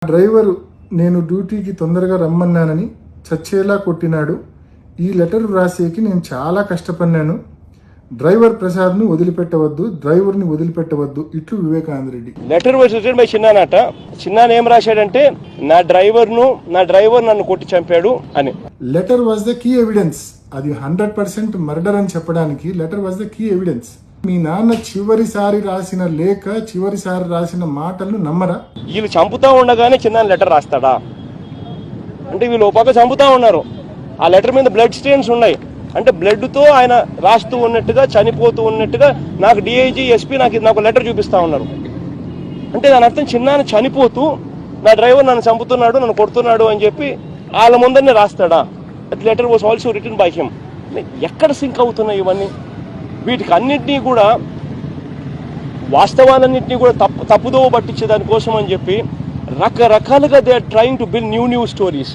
Driver నేను డ్యూటీకి తొందరగా రమ్మన్నానని చచ్చేలా కొట్టినాడు. ఈ లెటర్ రాసేకి నేను చాలా కష్టపడినాను. డ్రైవర్ ప్రసాద్ను వదిలిపెట్టవద్దు, డ్రైవర్ని వదిలిపెట్టవద్దు. ఇట్లు Vivekananda Reddy. Letter was written by చిన్నానట. చిన్నాన ఏం రాశాడంటే నా డ్రైవర్ నన్ను కొట్టి చంపాడు అని. Letter was the key evidence. అది 100% మర్డర్ అని చెప్పడానికి letter was the key evidence. మీ నాన్న చివరిసారి రాసిన లేఖ, చివరిసారి రాసిన మాటలను నమ్మరా? వీళ్ళు చంపుతా ఉండగానే చిన్న లెటర్ రాస్తాడా? అంటే వీళ్ళు ఒక పక్క చంపుతా ఉన్నారు, ఆ లెటర్ మీద బ్లడ్ స్టెయిన్స్ ఉన్నాయి. అంటే బ్లడ్తో ఆయన రాస్తూ ఉన్నట్టుగా, చనిపోతూ ఉన్నట్టుగా నాకు డిఐజీ, ఎస్పీ నాకు లెటర్ చూపిస్తా ఉన్నారు. అంటే దాని అర్థం చిన్నాన్న చనిపోతూ నా డ్రైవర్ నన్ను చంపుతున్నాడు, నన్ను కొడుతున్నాడు అని చెప్పి వాళ్ళ ముందరనే రాస్తాడా? That letter was also written by him. ఎక్కడ సింక్ అవుతున్నాయి ఇవన్నీ? వీటికి అన్నింటినీ కూడా, వాస్తవాలన్నింటినీ కూడా తప్పుదోవ పట్టించే దానికోసం అని చెప్పి రకరకాలుగా they are trying to build new stories.